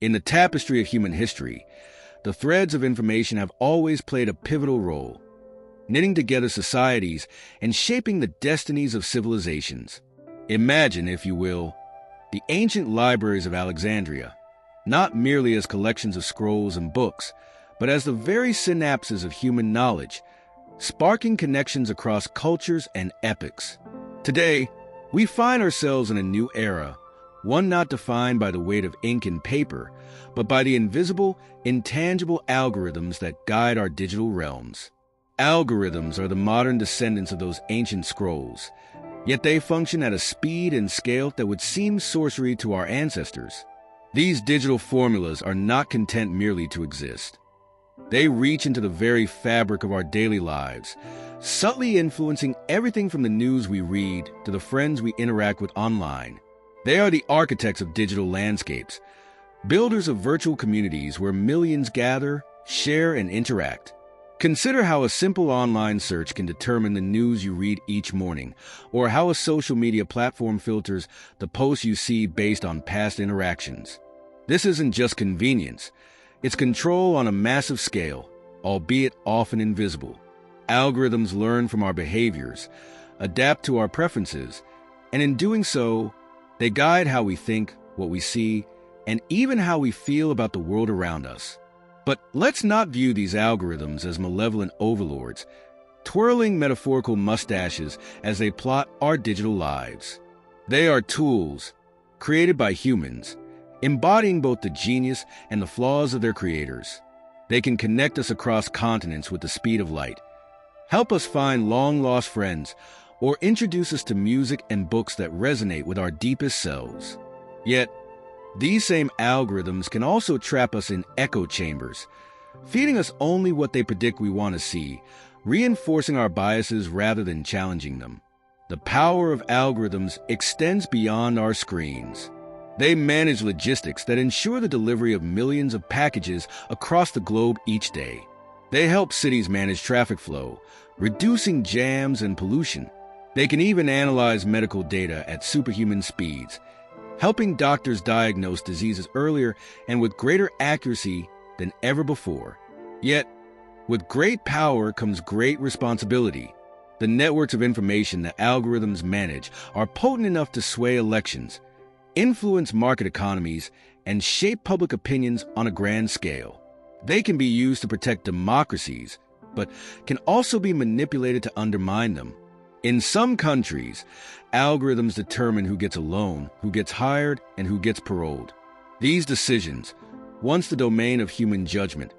In the tapestry of human history, the threads of information have always played a pivotal role, knitting together societies and shaping the destinies of civilizations. Imagine, if you will, the ancient libraries of Alexandria, not merely as collections of scrolls and books, but as the very synapses of human knowledge, sparking connections across cultures and epochs. Today, we find ourselves in a new era, one not defined by the weight of ink and paper, but by the invisible, intangible algorithms that guide our digital realms. Algorithms are the modern descendants of those ancient scrolls, yet they function at a speed and scale that would seem sorcery to our ancestors. These digital formulas are not content merely to exist. They reach into the very fabric of our daily lives, subtly influencing everything from the news we read to the friends we interact with online. They are the architects of digital landscapes, builders of virtual communities where millions gather, share, and interact. Consider how a simple online search can determine the news you read each morning, or how a social media platform filters the posts you see based on past interactions. This isn't just convenience. It's control on a massive scale, albeit often invisible. Algorithms learn from our behaviors, adapt to our preferences, and in doing so, they guide how we think, what we see, and even how we feel about the world around us. But let's not view these algorithms as malevolent overlords, twirling metaphorical mustaches as they plot our digital lives. They are tools, created by humans, embodying both the genius and the flaws of their creators. They can connect us across continents with the speed of light, help us find long-lost friends, or introduce us to music and books that resonate with our deepest selves. Yet, these same algorithms can also trap us in echo chambers, feeding us only what they predict we want to see, reinforcing our biases rather than challenging them. The power of algorithms extends beyond our screens. They manage logistics that ensure the delivery of millions of packages across the globe each day. They help cities manage traffic flow, reducing jams and pollution. They can even analyze medical data at superhuman speeds, helping doctors diagnose diseases earlier and with greater accuracy than ever before. Yet, with great power comes great responsibility. The networks of information that algorithms manage are potent enough to sway elections, influence market economies, and shape public opinions on a grand scale. They can be used to protect democracies, but can also be manipulated to undermine them. In some countries, algorithms determine who gets a loan, who gets hired, and who gets paroled. These decisions, once the domain of human judgment,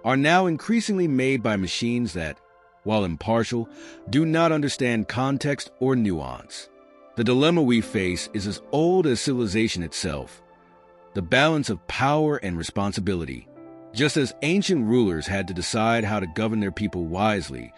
are now increasingly made by machines that, while impartial, do not understand context or nuance. The dilemma we face is as old as civilization itself, the balance of power and responsibility. Just as ancient rulers had to decide how to govern their people wisely,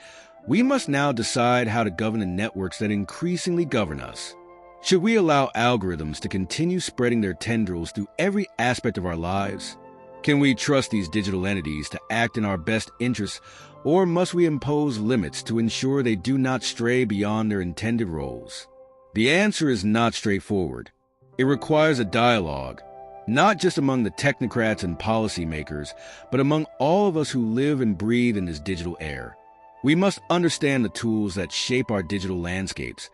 we must now decide how to govern the networks that increasingly govern us. Should we allow algorithms to continue spreading their tendrils through every aspect of our lives? Can we trust these digital entities to act in our best interests, or must we impose limits to ensure they do not stray beyond their intended roles? The answer is not straightforward. It requires a dialogue, not just among the technocrats and policymakers, but among all of us who live and breathe in this digital air. We must understand the tools that shape our digital landscapes,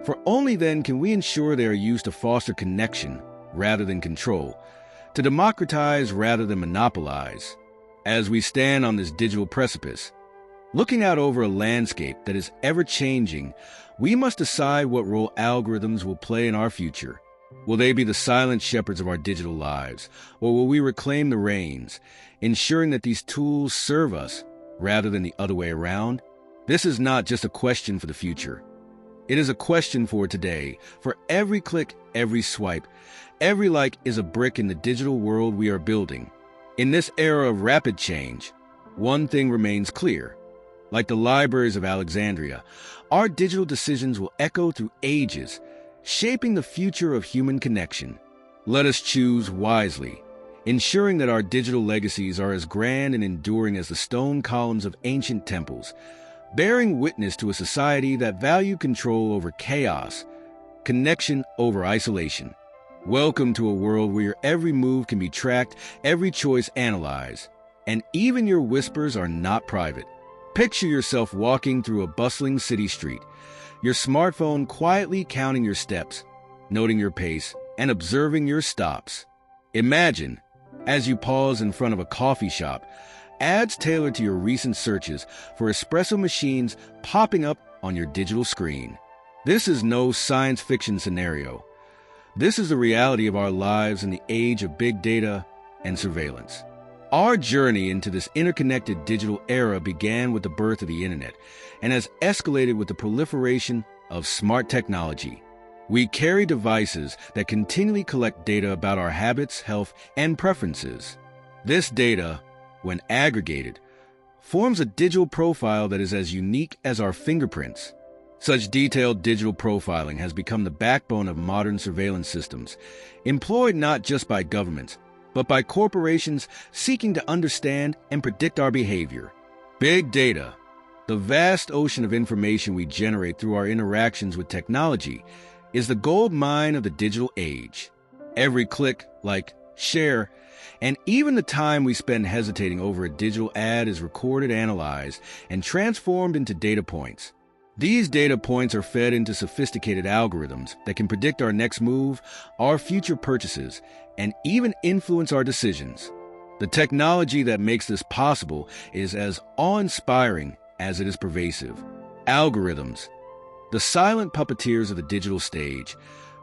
for only then can we ensure they are used to foster connection rather than control, to democratize rather than monopolize. As we stand on this digital precipice, looking out over a landscape that is ever-changing, we must decide what role algorithms will play in our future. Will they be the silent shepherds of our digital lives, or will we reclaim the reins, ensuring that these tools serve us rather than the other way around? This is not just a question for the future. It is a question for today. For every click, every swipe, every like is a brick in the digital world we are building. In this era of rapid change, one thing remains clear. Like the libraries of Alexandria, our digital decisions will echo through ages, shaping the future of human connection. Let us choose wisely, ensuring that our digital legacies are as grand and enduring as the stone columns of ancient temples, bearing witness to a society that valued control over chaos, connection over isolation. Welcome to a world where your every move can be tracked, every choice analyzed, and even your whispers are not private. Picture yourself walking through a bustling city street, your smartphone quietly counting your steps, noting your pace, and observing your stops. Imagine, as you pause in front of a coffee shop, ads tailored to your recent searches for espresso machines popping up on your digital screen. This is no science fiction scenario. This is the reality of our lives in the age of big data and surveillance. Our journey into this interconnected digital era began with the birth of the internet and has escalated with the proliferation of smart technology. We carry devices that continually collect data about our habits, health, and preferences. This data, when aggregated, forms a digital profile that is as unique as our fingerprints. Such detailed digital profiling has become the backbone of modern surveillance systems, employed not just by governments, but by corporations seeking to understand and predict our behavior. Big data, the vast ocean of information we generate through our interactions with technology, is the gold mine of the digital age. Every click, like, share, and even the time we spend hesitating over a digital ad is recorded, analyzed, and transformed into data points. These data points are fed into sophisticated algorithms that can predict our next move, our future purchases, and even influence our decisions. The technology that makes this possible is as awe-inspiring as it is pervasive. Algorithms, the silent puppeteers of the digital stage,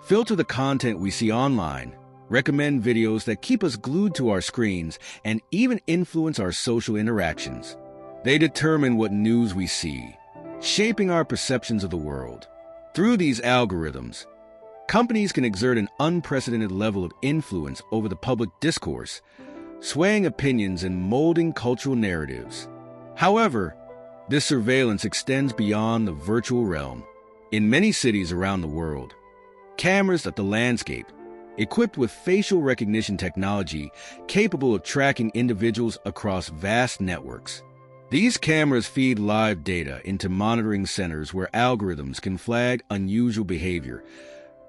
filter the content we see online, recommend videos that keep us glued to our screens, and even influence our social interactions. They determine what news we see, shaping our perceptions of the world. Through these algorithms, companies can exert an unprecedented level of influence over the public discourse, swaying opinions and molding cultural narratives. However, this surveillance extends beyond the virtual realm. In many cities around the world, cameras at the landscape, equipped with facial recognition technology capable of tracking individuals across vast networks. These cameras feed live data into monitoring centers where algorithms can flag unusual behavior,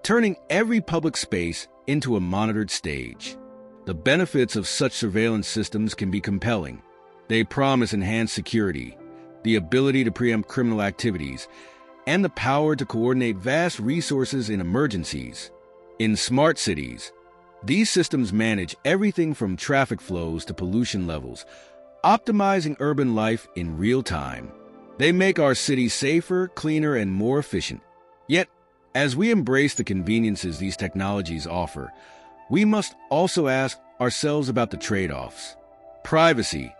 turning every public space into a monitored stage. The benefits of such surveillance systems can be compelling. They promise enhanced security, the ability to preempt criminal activities, and the power to coordinate vast resources in emergencies. In smart cities, these systems manage everything from traffic flows to pollution levels, optimizing urban life in real time. They make our cities safer, cleaner, and more efficient. Yet, as we embrace the conveniences these technologies offer, we must also ask ourselves about the trade-offs. Privacy,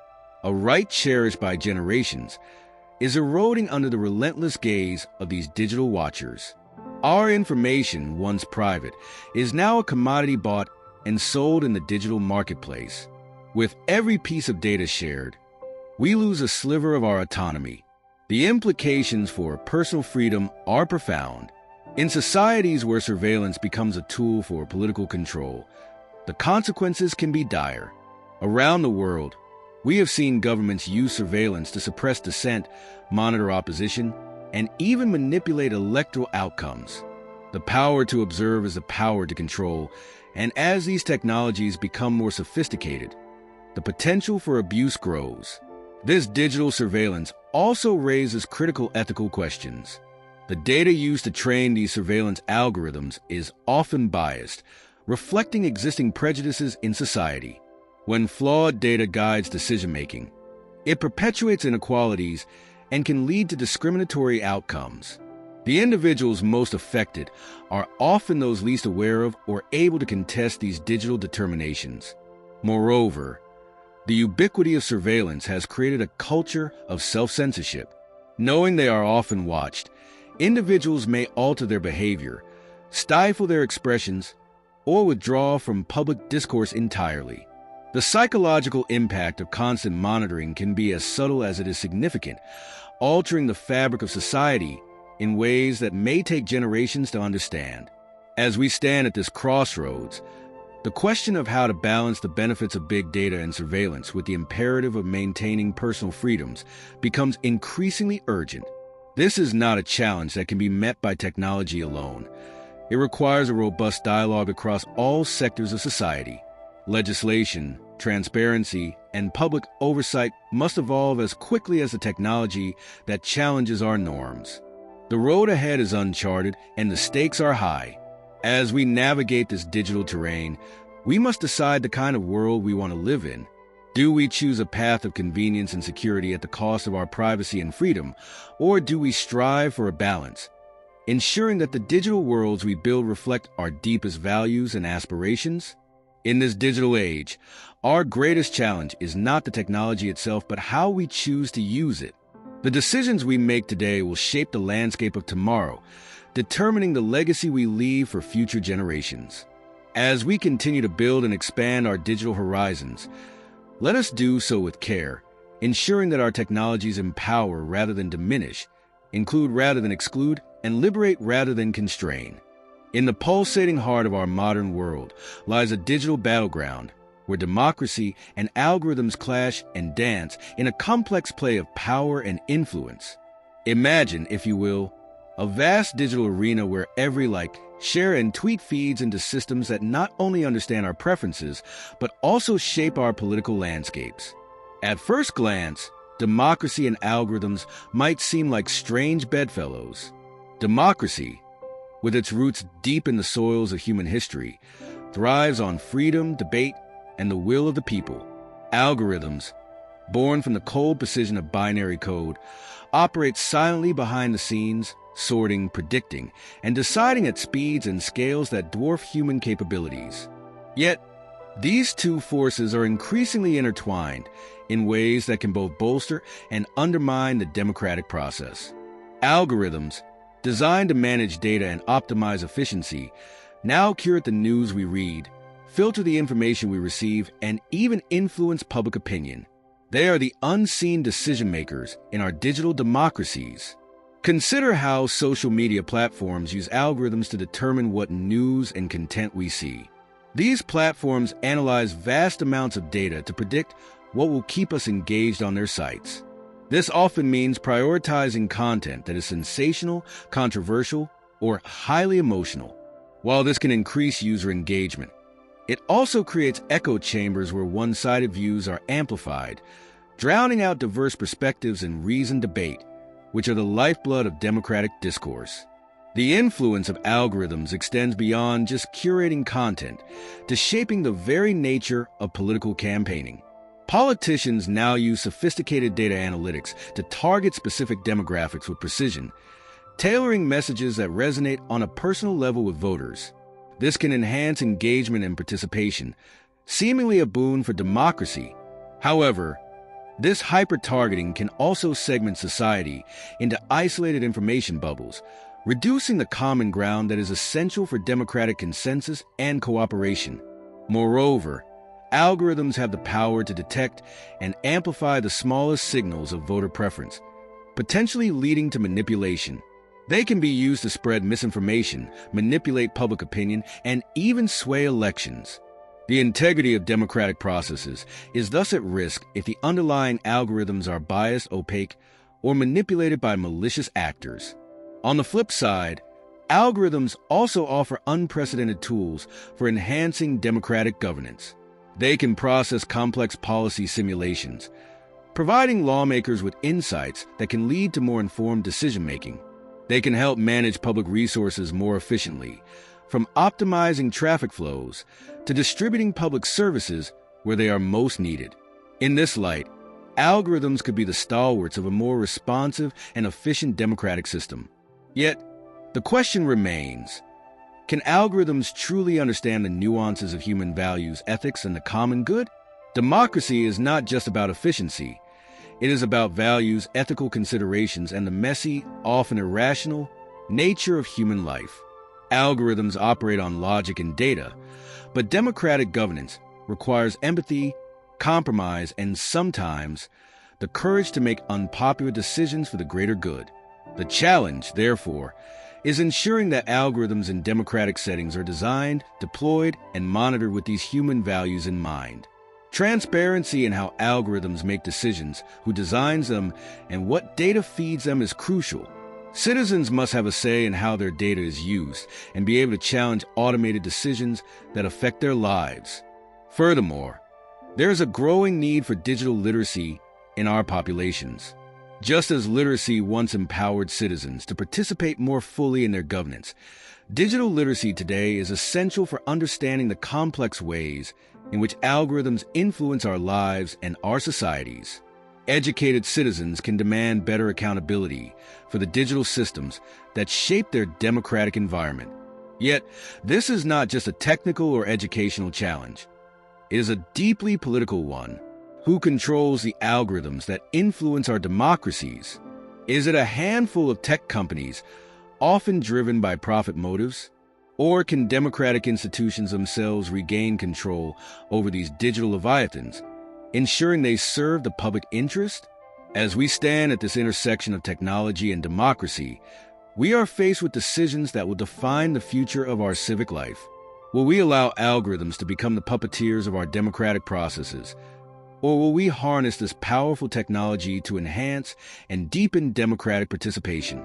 a right cherished by generations, is eroding under the relentless gaze of these digital watchers. Our information, once private, is now a commodity bought and sold in the digital marketplace. With every piece of data shared, we lose a sliver of our autonomy. The implications for personal freedom are profound. In societies where surveillance becomes a tool for political control, the consequences can be dire. Around the world, we have seen governments use surveillance to suppress dissent, monitor opposition, and even manipulate electoral outcomes. The power to observe is the power to control, and as these technologies become more sophisticated, the potential for abuse grows. This digital surveillance also raises critical ethical questions. The data used to train these surveillance algorithms is often biased, reflecting existing prejudices in society. When flawed data guides decision-making, it perpetuates inequalities and can lead to discriminatory outcomes. The individuals most affected are often those least aware of or able to contest these digital determinations. Moreover, the ubiquity of surveillance has created a culture of self-censorship. Knowing they are often watched, individuals may alter their behavior, stifle their expressions, or withdraw from public discourse entirely. The psychological impact of constant monitoring can be as subtle as it is significant, altering the fabric of society in ways that may take generations to understand. As we stand at this crossroads, the question of how to balance the benefits of big data and surveillance with the imperative of maintaining personal freedoms becomes increasingly urgent. This is not a challenge that can be met by technology alone. It requires a robust dialogue across all sectors of society. Legislation, transparency, and public oversight must evolve as quickly as the technology that challenges our norms. The road ahead is uncharted, and the stakes are high. As we navigate this digital terrain, we must decide the kind of world we want to live in. Do we choose a path of convenience and security at the cost of our privacy and freedom, or do we strive for a balance, ensuring that the digital worlds we build reflect our deepest values and aspirations? In this digital age, our greatest challenge is not the technology itself, but how we choose to use it. The decisions we make today will shape the landscape of tomorrow, determining the legacy we leave for future generations. As we continue to build and expand our digital horizons, let us do so with care, ensuring that our technologies empower rather than diminish, include rather than exclude, and liberate rather than constrain. In the pulsating heart of our modern world lies a digital battleground where democracy and algorithms clash and dance in a complex play of power and influence. Imagine, if you will, a vast digital arena where every like, share, and tweet feeds into systems that not only understand our preferences, but also shape our political landscapes. At first glance, democracy and algorithms might seem like strange bedfellows. Democracy, with its roots deep in the soils of human history, thrives on freedom, debate, and the will of the people. Algorithms, born from the cold precision of binary code, operate silently behind the scenes, sorting, predicting, and deciding at speeds and scales that dwarf human capabilities. Yet, these two forces are increasingly intertwined in ways that can both bolster and undermine the democratic process. Algorithms, designed to manage data and optimize efficiency, now curate the news we read, filter the information we receive, and even influence public opinion. They are the unseen decision-makers in our digital democracies. Consider how social media platforms use algorithms to determine what news and content we see. These platforms analyze vast amounts of data to predict what will keep us engaged on their sites. This often means prioritizing content that is sensational, controversial, or highly emotional. While this can increase user engagement, it also creates echo chambers where one-sided views are amplified, drowning out diverse perspectives and reasoned debate, which are the lifeblood of democratic discourse. The influence of algorithms extends beyond just curating content to shaping the very nature of political campaigning. Politicians now use sophisticated data analytics to target specific demographics with precision, tailoring messages that resonate on a personal level with voters. This can enhance engagement and participation, seemingly a boon for democracy. However, this hyper-targeting can also segment society into isolated information bubbles, reducing the common ground that is essential for democratic consensus and cooperation. Moreover, algorithms have the power to detect and amplify the smallest signals of voter preference, potentially leading to manipulation. They can be used to spread misinformation, manipulate public opinion, and even sway elections. The integrity of democratic processes is thus at risk if the underlying algorithms are biased, opaque, or manipulated by malicious actors. On the flip side, algorithms also offer unprecedented tools for enhancing democratic governance. They can process complex policy simulations, providing lawmakers with insights that can lead to more informed decision-making. They can help manage public resources more efficiently, from optimizing traffic flows to distributing public services where they are most needed. In this light, algorithms could be the stalwarts of a more responsive and efficient democratic system. Yet, the question remains, can algorithms truly understand the nuances of human values, ethics, and the common good? Democracy is not just about efficiency. It is about values, ethical considerations, and the messy, often irrational, nature of human life. Algorithms operate on logic and data, but democratic governance requires empathy, compromise, and sometimes the courage to make unpopular decisions for the greater good. The challenge, therefore, is ensuring that algorithms in democratic settings are designed, deployed, and monitored with these human values in mind. Transparency in how algorithms make decisions, who designs them, and what data feeds them is crucial. Citizens must have a say in how their data is used and be able to challenge automated decisions that affect their lives. Furthermore, there is a growing need for digital literacy in our populations. Just as literacy once empowered citizens to participate more fully in their governance, digital literacy today is essential for understanding the complex ways in which algorithms influence our lives and our societies. Educated citizens can demand better accountability for the digital systems that shape their democratic environment. Yet, this is not just a technical or educational challenge. It is a deeply political one. Who controls the algorithms that influence our democracies? Is it a handful of tech companies, often driven by profit motives? Or can democratic institutions themselves regain control over these digital leviathans, ensuring they serve the public interest? As we stand at this intersection of technology and democracy, we are faced with decisions that will define the future of our civic life. Will we allow algorithms to become the puppeteers of our democratic processes? Or will we harness this powerful technology to enhance and deepen democratic participation?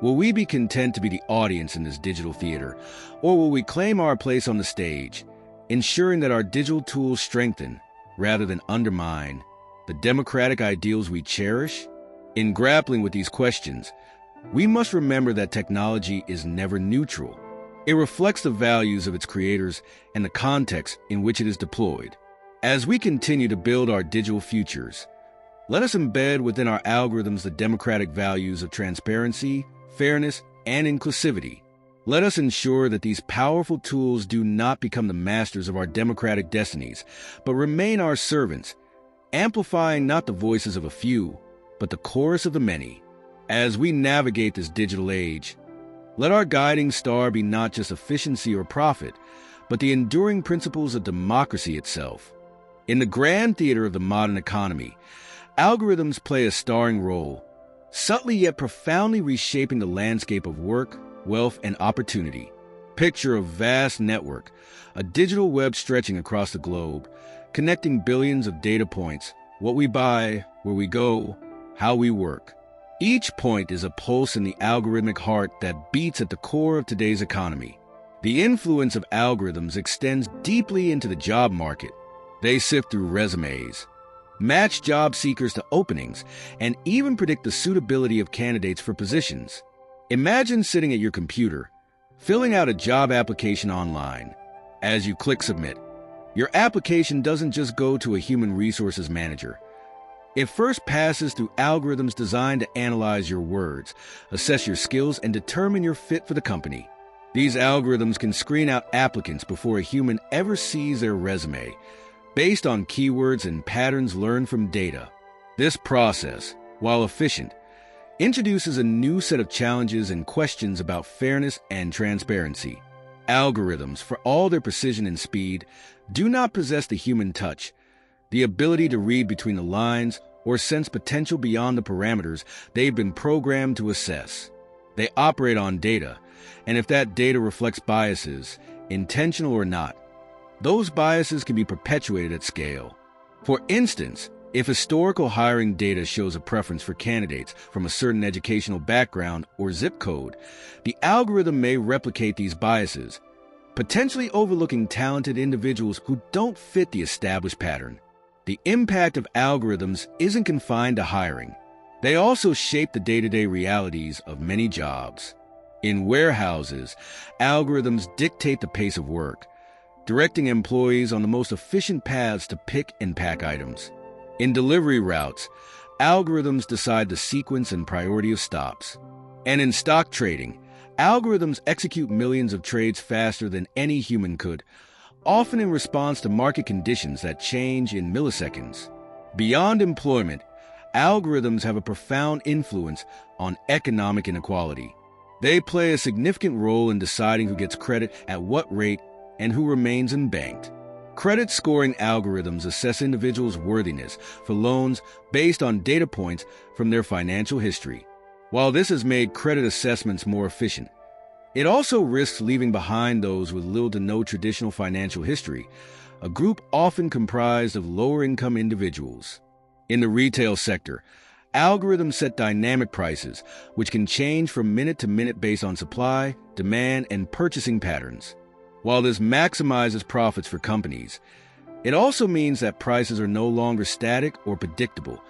Will we be content to be the audience in this digital theater? Or will we claim our place on the stage, ensuring that our digital tools strengthen rather than undermine the democratic ideals we cherish? In grappling with these questions, we must remember that technology is never neutral. It reflects the values of its creators and the context in which it is deployed. As we continue to build our digital futures, let us embed within our algorithms the democratic values of transparency, fairness, and inclusivity. Let us ensure that these powerful tools do not become the masters of our democratic destinies, but remain our servants, amplifying not the voices of a few, but the chorus of the many. As we navigate this digital age, let our guiding star be not just efficiency or profit, but the enduring principles of democracy itself. In the grand theater of the modern economy, algorithms play a starring role, subtly yet profoundly reshaping the landscape of work, wealth, and opportunity. Picture a vast network, a digital web stretching across the globe, connecting billions of data points, what we buy, where we go, how we work. Each point is a pulse in the algorithmic heart that beats at the core of today's economy. The influence of algorithms extends deeply into the job market. They sift through resumes, match job seekers to openings, and even predict the suitability of candidates for positions. Imagine sitting at your computer, filling out a job application online. As you click submit, your application doesn't just go to a human resources manager. It first passes through algorithms designed to analyze your words, assess your skills, and determine your fit for the company. These algorithms can screen out applicants before a human ever sees their resume, based on keywords and patterns learned from data. This process, while efficient, introduces a new set of challenges and questions about fairness and transparency. Algorithms, for all their precision and speed, do not possess the human touch, the ability to read between the lines or sense potential beyond the parameters they've been programmed to assess. They operate on data, and if that data reflects biases, intentional or not, those biases can be perpetuated at scale. For instance, if historical hiring data shows a preference for candidates from a certain educational background or zip code, the algorithm may replicate these biases, potentially overlooking talented individuals who don't fit the established pattern. The impact of algorithms isn't confined to hiring. They also shape the day-to-day realities of many jobs. In warehouses, algorithms dictate the pace of work, directing employees on the most efficient paths to pick and pack items. In delivery routes, algorithms decide the sequence and priority of stops. And in stock trading, algorithms execute millions of trades faster than any human could, often in response to market conditions that change in milliseconds. Beyond employment, algorithms have a profound influence on economic inequality. They play a significant role in deciding who gets credit at what rate and who remains unbanked. Credit scoring algorithms assess individuals' worthiness for loans based on data points from their financial history. While this has made credit assessments more efficient, it also risks leaving behind those with little to no traditional financial history, a group often comprised of lower-income individuals. In the retail sector, Algorithms set dynamic prices, which can change from minute to minute based on supply, demand, and purchasing patterns. While this maximizes profits for companies, it also means that prices are no longer static or predictable,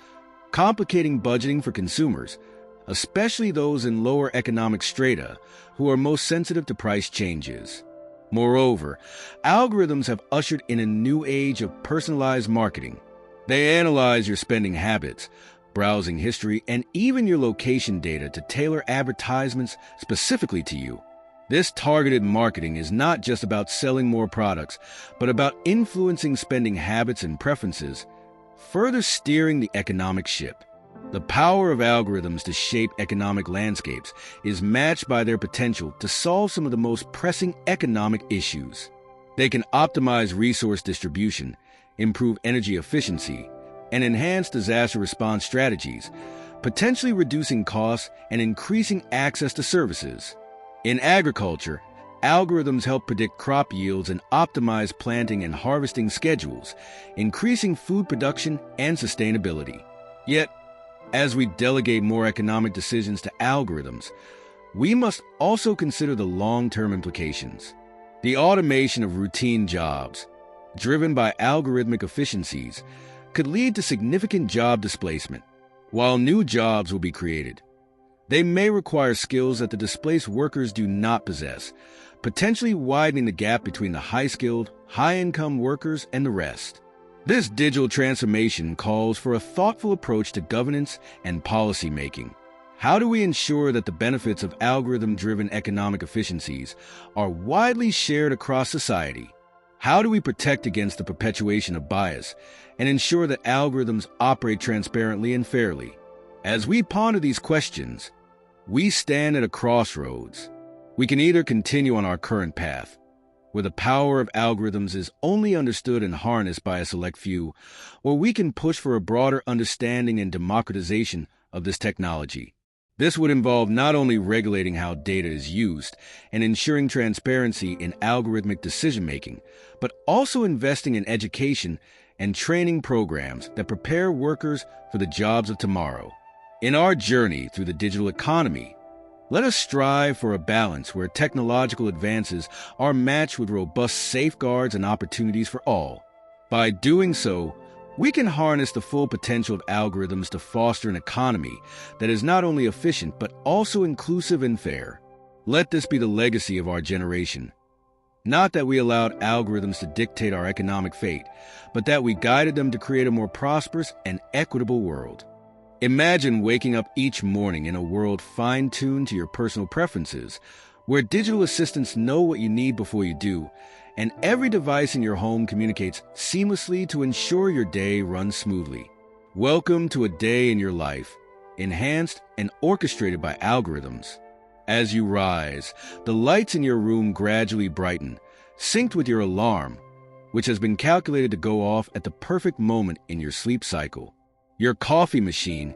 complicating budgeting for consumers, especially those in lower economic strata who are most sensitive to price changes. Moreover, algorithms have ushered in a new age of personalized marketing. They analyze your spending habits, browsing history, and even your location data to tailor advertisements specifically to you. This targeted marketing is not just about selling more products, but about influencing spending habits and preferences, further steering the economic ship. The power of algorithms to shape economic landscapes is matched by their potential to solve some of the most pressing economic issues. They can optimize resource distribution, improve energy efficiency, and enhance disaster response strategies, potentially reducing costs and increasing access to services. In agriculture, algorithms help predict crop yields and optimize planting and harvesting schedules, increasing food production and sustainability. Yet, as we delegate more economic decisions to algorithms, we must also consider the long-term implications. The automation of routine jobs, driven by algorithmic efficiencies, could lead to significant job displacement. While new jobs will be created, they may require skills that the displaced workers do not possess, potentially widening the gap between the high-skilled, high-income workers and the rest. This digital transformation calls for a thoughtful approach to governance and policy making. How do we ensure that the benefits of algorithm-driven economic efficiencies are widely shared across society? How do we protect against the perpetuation of bias and ensure that algorithms operate transparently and fairly? As we ponder these questions, we stand at a crossroads. We can either continue on our current path, where the power of algorithms is only understood and harnessed by a select few, or we can push for a broader understanding and democratization of this technology. This would involve not only regulating how data is used and ensuring transparency in algorithmic decision-making, but also investing in education and training programs that prepare workers for the jobs of tomorrow. In our journey through the digital economy, let us strive for a balance where technological advances are matched with robust safeguards and opportunities for all. By doing so, we can harness the full potential of algorithms to foster an economy that is not only efficient but also inclusive and fair. Let this be the legacy of our generation. Not that we allowed algorithms to dictate our economic fate, but that we guided them to create a more prosperous and equitable world. Imagine waking up each morning in a world fine-tuned to your personal preferences, where digital assistants know what you need before you do, and every device in your home communicates seamlessly to ensure your day runs smoothly. Welcome to a day in your life, enhanced and orchestrated by algorithms. As you rise, the lights in your room gradually brighten, synced with your alarm, which has been calculated to go off at the perfect moment in your sleep cycle. Your coffee machine,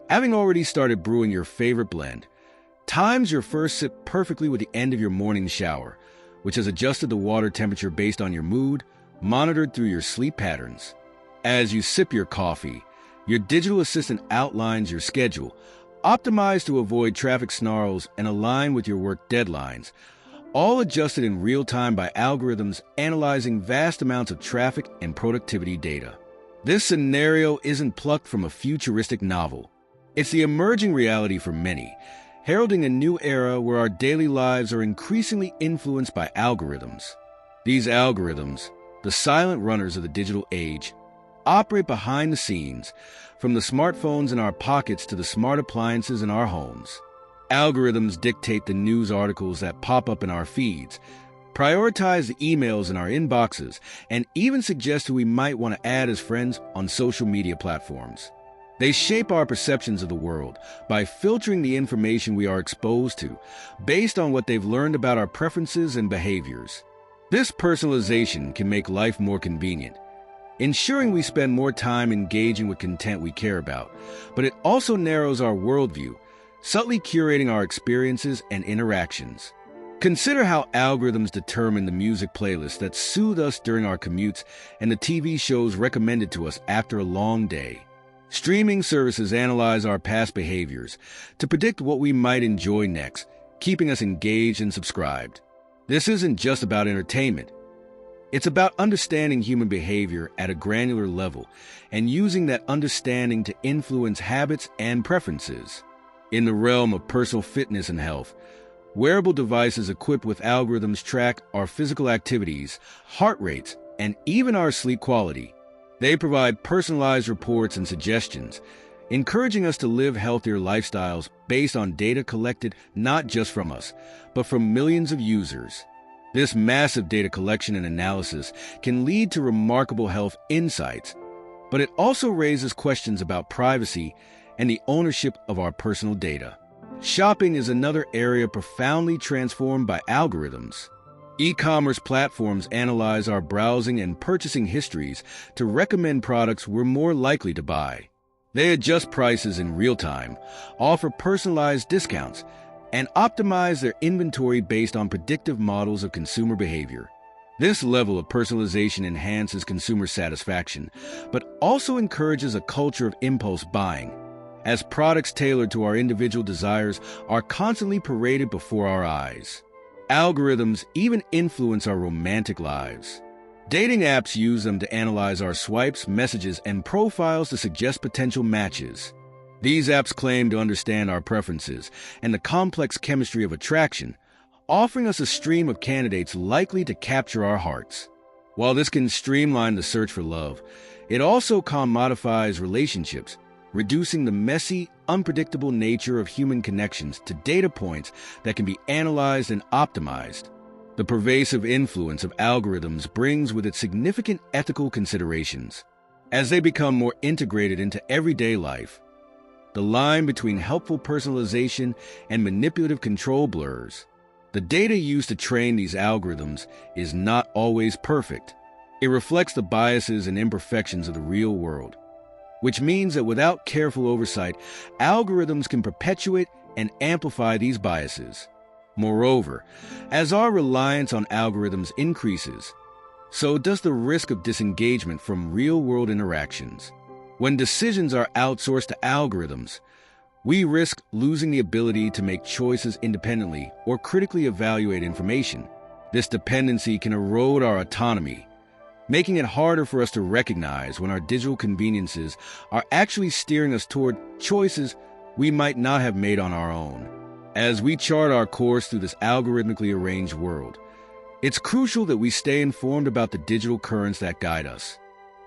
having already started brewing your favorite blend, times your first sip perfectly with the end of your morning shower, which has adjusted the water temperature based on your mood, monitored through your sleep patterns. As you sip your coffee, your digital assistant outlines your schedule, optimized to avoid traffic snarls and align with your work deadlines, all adjusted in real time by algorithms analyzing vast amounts of traffic and productivity data. This scenario isn't plucked from a futuristic novel. It's the emerging reality for many, heralding a new era where our daily lives are increasingly influenced by algorithms. These algorithms, the silent runners of the digital age, operate behind the scenes, from the smartphones in our pockets to the smart appliances in our homes. Algorithms dictate the news articles that pop up in our feeds, prioritize the emails in our inboxes, and even suggest who we might want to add as friends on social media platforms. They shape our perceptions of the world by filtering the information we are exposed to based on what they've learned about our preferences and behaviors. This personalization can make life more convenient, ensuring we spend more time engaging with content we care about, but it also narrows our worldview, subtly curating our experiences and interactions. Consider how algorithms determine the music playlists that soothe us during our commutes and the TV shows recommended to us after a long day. Streaming services analyze our past behaviors to predict what we might enjoy next, keeping us engaged and subscribed. This isn't just about entertainment. It's about understanding human behavior at a granular level and using that understanding to influence habits and preferences. In the realm of personal fitness and health, wearable devices equipped with algorithms track our physical activities, heart rates, and even our sleep quality. They provide personalized reports and suggestions, encouraging us to live healthier lifestyles based on data collected not just from us, but from millions of users. This massive data collection and analysis can lead to remarkable health insights, but it also raises questions about privacy and the ownership of our personal data. Shopping is another area profoundly transformed by algorithms. E-commerce platforms analyze our browsing and purchasing histories to recommend products we're more likely to buy. They adjust prices in real time, offer personalized discounts, and optimize their inventory based on predictive models of consumer behavior. This level of personalization enhances consumer satisfaction, but also encourages a culture of impulse buying, as products tailored to our individual desires are constantly paraded before our eyes. Algorithms even influence our romantic lives. Dating apps use them to analyze our swipes, messages, and profiles to suggest potential matches. These apps claim to understand our preferences and the complex chemistry of attraction, offering us a stream of candidates likely to capture our hearts. While this can streamline the search for love, it also commodifies relationships, reducing the messy, unpredictable nature of human connections to data points that can be analyzed and optimized. The pervasive influence of algorithms brings with it significant ethical considerations. As they become more integrated into everyday life, the line between helpful personalization and manipulative control blurs. The data used to train these algorithms is not always perfect. It reflects the biases and imperfections of the real world, which means that without careful oversight, algorithms can perpetuate and amplify these biases. Moreover, as our reliance on algorithms increases, so does the risk of disengagement from real-world interactions. When decisions are outsourced to algorithms, we risk losing the ability to make choices independently or critically evaluate information. This dependency can erode our autonomy, making it harder for us to recognize when our digital conveniences are actually steering us toward choices we might not have made on our own. As we chart our course through this algorithmically arranged world, it's crucial that we stay informed about the digital currents that guide us.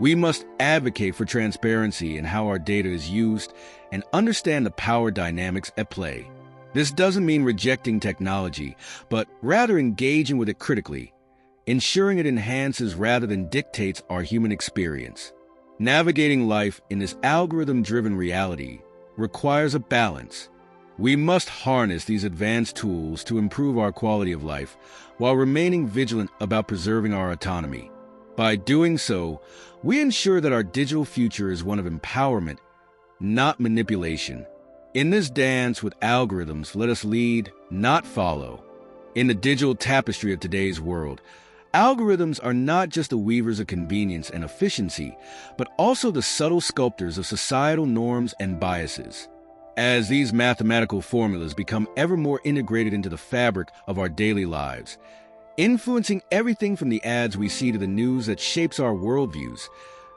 We must advocate for transparency in how our data is used and understand the power dynamics at play. This doesn't mean rejecting technology, but rather engaging with it critically, ensuring it enhances rather than dictates our human experience. Navigating life in this algorithm-driven reality requires a balance. We must harness these advanced tools to improve our quality of life while remaining vigilant about preserving our autonomy. By doing so, we ensure that our digital future is one of empowerment, not manipulation. In this dance with algorithms, let us lead, not follow. In the digital tapestry of today's world, algorithms are not just the weavers of convenience and efficiency, but also the subtle sculptors of societal norms and biases. As these mathematical formulas become ever more integrated into the fabric of our daily lives, influencing everything from the ads we see to the news that shapes our worldviews,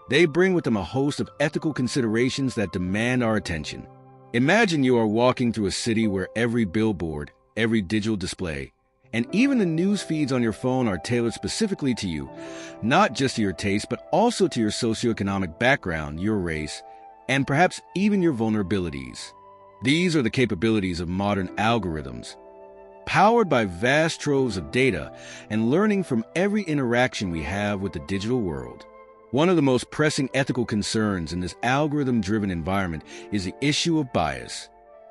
they bring with them a host of ethical considerations that demand our attention. Imagine you are walking through a city where every billboard, every digital display, and even the news feeds on your phone are tailored specifically to you, not just to your taste, but also to your socioeconomic background, your race, and perhaps even your vulnerabilities. These are the capabilities of modern algorithms, powered by vast troves of data and learning from every interaction we have with the digital world. One of the most pressing ethical concerns in this algorithm-driven environment is the issue of bias.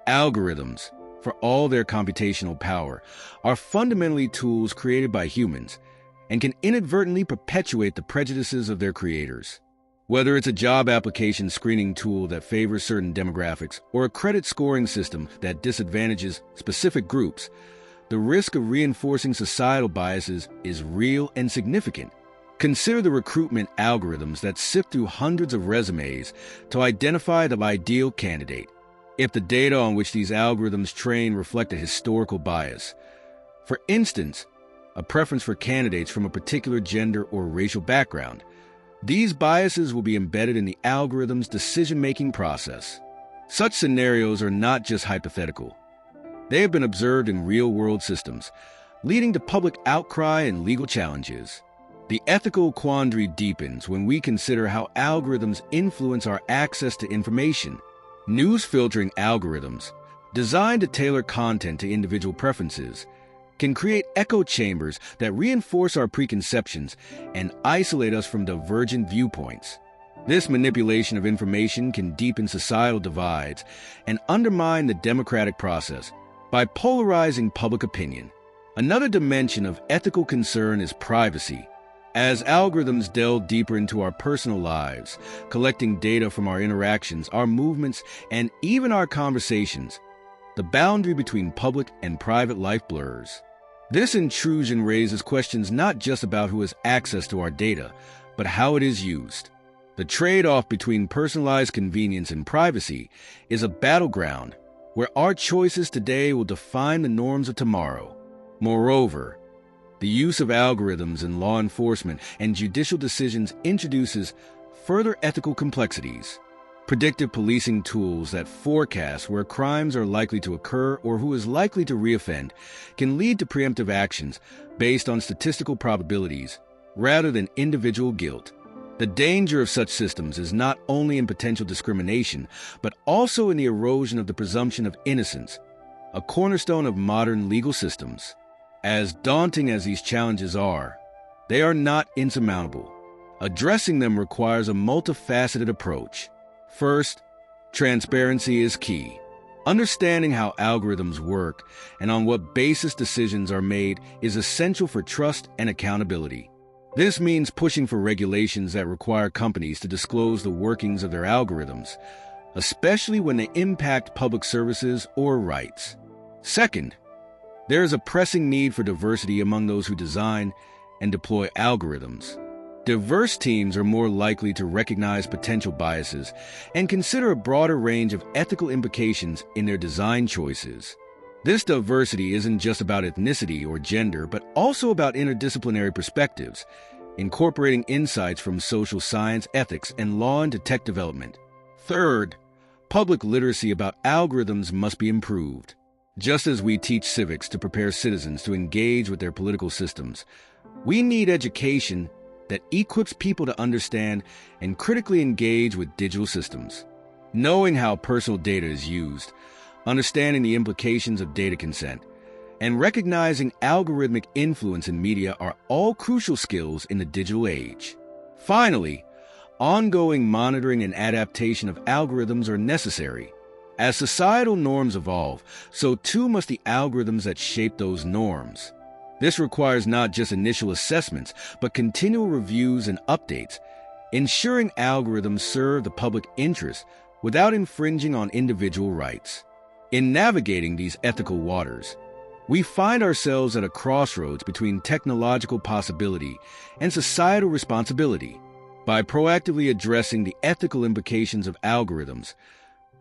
Algorithms, for all their computational power, are fundamentally tools created by humans and can inadvertently perpetuate the prejudices of their creators. Whether it's a job application screening tool that favors certain demographics or a credit scoring system that disadvantages specific groups, the risk of reinforcing societal biases is real and significant. Consider the recruitment algorithms that sift through hundreds of resumes to identify the ideal candidate. If the data on which these algorithms train reflect a historical bias, for instance, a preference for candidates from a particular gender or racial background, these biases will be embedded in the algorithm's decision-making process. Such scenarios are not just hypothetical. They have been observed in real-world systems, leading to public outcry and legal challenges. The ethical quandary deepens when we consider how algorithms influence our access to information. News filtering algorithms, designed to tailor content to individual preferences, can create echo chambers that reinforce our preconceptions and isolate us from divergent viewpoints. This manipulation of information can deepen societal divides and undermine the democratic process by polarizing public opinion. Another dimension of ethical concern is privacy. As algorithms delve deeper into our personal lives, collecting data from our interactions, our movements, and even our conversations, the boundary between public and private life blurs. This intrusion raises questions not just about who has access to our data, but how it is used. The trade-off between personalized convenience and privacy is a battleground where our choices today will define the norms of tomorrow. Moreover, the use of algorithms in law enforcement and judicial decisions introduces further ethical complexities. Predictive policing tools that forecast where crimes are likely to occur or who is likely to reoffend can lead to preemptive actions based on statistical probabilities rather than individual guilt. The danger of such systems is not only in potential discrimination, but also in the erosion of the presumption of innocence, a cornerstone of modern legal systems. As daunting as these challenges are, they are not insurmountable. Addressing them requires a multifaceted approach. First, transparency is key. Understanding how algorithms work and on what basis decisions are made is essential for trust and accountability. This means pushing for regulations that require companies to disclose the workings of their algorithms, especially when they impact public services or rights. Second, there is a pressing need for diversity among those who design and deploy algorithms. Diverse teams are more likely to recognize potential biases and consider a broader range of ethical implications in their design choices. This diversity isn't just about ethnicity or gender, but also about interdisciplinary perspectives, incorporating insights from social science, ethics, and law into tech development. Third, public literacy about algorithms must be improved. Just as we teach civics to prepare citizens to engage with their political systems, we need education that equips people to understand and critically engage with digital systems. Knowing how personal data is used, understanding the implications of data consent, and recognizing algorithmic influence in media are all crucial skills in the digital age. Finally, ongoing monitoring and adaptation of algorithms are necessary. As societal norms evolve, so too must the algorithms that shape those norms. This requires not just initial assessments, but continual reviews and updates, ensuring algorithms serve the public interest without infringing on individual rights. In navigating these ethical waters, we find ourselves at a crossroads between technological possibility and societal responsibility. By proactively addressing the ethical implications of algorithms,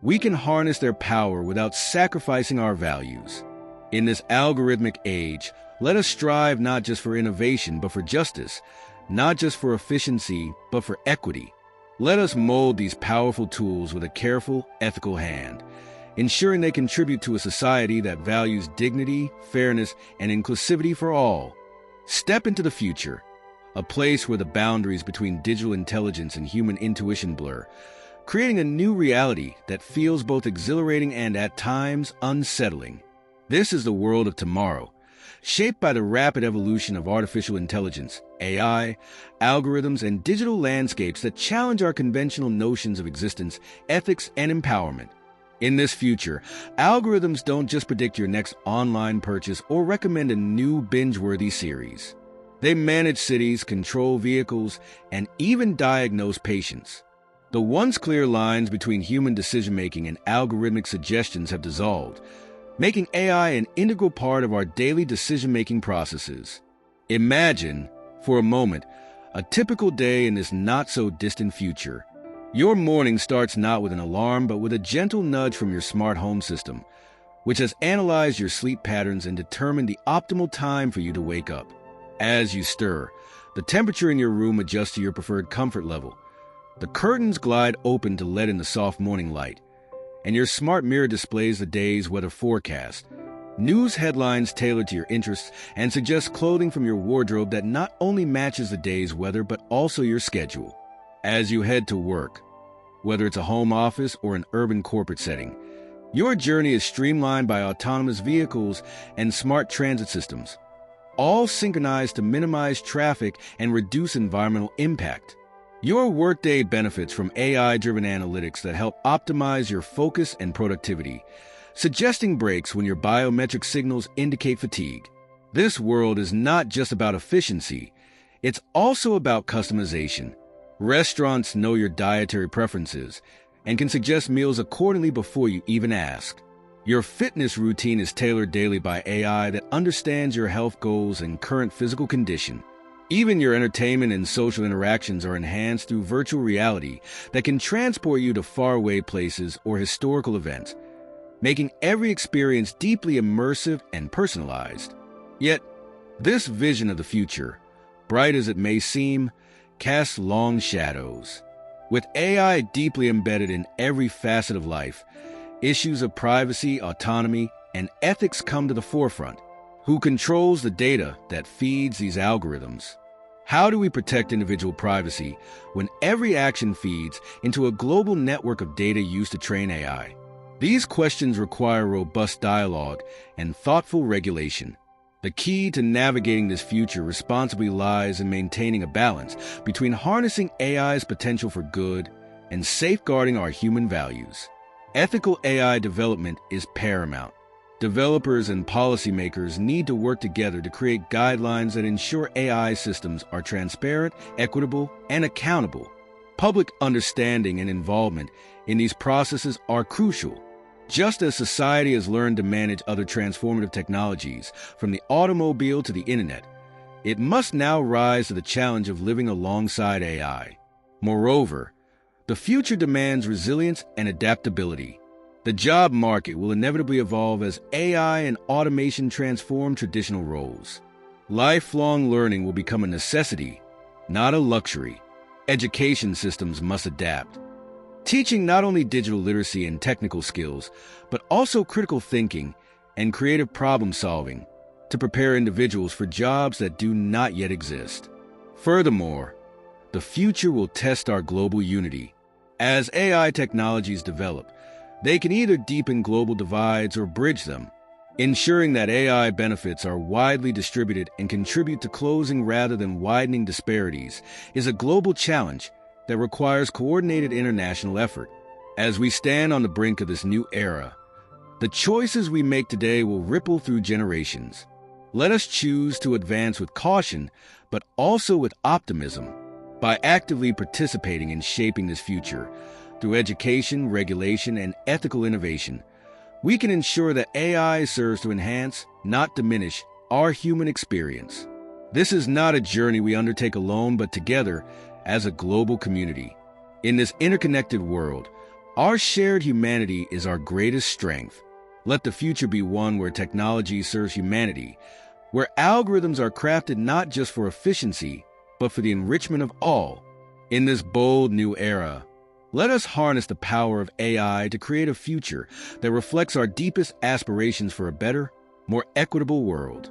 we can harness their power without sacrificing our values. In this algorithmic age, let us strive not just for innovation, but for justice, not just for efficiency, but for equity. Let us mold these powerful tools with a careful, ethical hand, ensuring they contribute to a society that values dignity, fairness, and inclusivity for all. Step into the future, a place where the boundaries between digital intelligence and human intuition blur, creating a new reality that feels both exhilarating and at times unsettling. This is the world of tomorrow, shaped by the rapid evolution of artificial intelligence, AI, algorithms, and digital landscapes that challenge our conventional notions of existence, ethics, and empowerment. In this future, algorithms don't just predict your next online purchase or recommend a new binge-worthy series. They manage cities, control vehicles, and even diagnose patients. The once clear lines between human decision-making and algorithmic suggestions have dissolved, making AI an integral part of our daily decision-making processes. Imagine, for a moment, A typical day in this not-so-distant future. Your morning starts not with an alarm, but with a gentle nudge from your smart home system, which has analyzed your sleep patterns and determined the optimal time for you to wake up. As you stir, the temperature in your room adjusts to your preferred comfort level. The curtains glide open to let in the soft morning light, and your smart mirror displays the day's weather forecast. News headlines tailored to your interests and suggest clothing from your wardrobe that not only matches the day's weather but also your schedule. As you head to work, whether it's a home office or an urban corporate setting, your journey is streamlined by autonomous vehicles and smart transit systems, all synchronized to minimize traffic and reduce environmental impact. Your workday benefits from AI-driven analytics that help optimize your focus and productivity, suggesting breaks when your biometric signals indicate fatigue. This world is not just about efficiency, it's also about customization. Restaurants know your dietary preferences and can suggest meals accordingly before you even ask. Your fitness routine is tailored daily by AI that understands your health goals and current physical condition. Even your entertainment and social interactions are enhanced through virtual reality that can transport you to faraway places or historical events, making every experience deeply immersive and personalized. Yet, this vision of the future, bright as it may seem, casts long shadows. With AI deeply embedded in every facet of life, issues of privacy, autonomy, and ethics come to the forefront. Who controls the data that feeds these algorithms? How do we protect individual privacy when every action feeds into a global network of data used to train AI? These questions require robust dialogue and thoughtful regulation. The key to navigating this future responsibly lies in maintaining a balance between harnessing AI's potential for good and safeguarding our human values. Ethical AI development is paramount. Developers and policymakers need to work together to create guidelines that ensure AI systems are transparent, equitable, and accountable. Public understanding and involvement in these processes are crucial. Just as society has learned to manage other transformative technologies, from the automobile to the internet, it must now rise to the challenge of living alongside AI. Moreover, the future demands resilience and adaptability. The job market will inevitably evolve as AI and automation transform traditional roles. Lifelong learning will become a necessity, not a luxury. Education systems must adapt, teaching not only digital literacy and technical skills, but also critical thinking and creative problem-solving to prepare individuals for jobs that do not yet exist. Furthermore, the future will test our global unity. As AI technologies develop, they can either deepen global divides or bridge them. Ensuring that AI benefits are widely distributed and contribute to closing rather than widening disparities is a global challenge that requires coordinated international effort. As we stand on the brink of this new era, the choices we make today will ripple through generations. Let us choose to advance with caution, but also with optimism. By actively participating in shaping this future, through education, regulation, and ethical innovation, we can ensure that AI serves to enhance, not diminish, our human experience. This is not a journey we undertake alone, but together as a global community. In this interconnected world, our shared humanity is our greatest strength. Let the future be one where technology serves humanity, where algorithms are crafted not just for efficiency, but for the enrichment of all. In this bold new era, let us harness the power of AI to create a future that reflects our deepest aspirations for a better, more equitable world.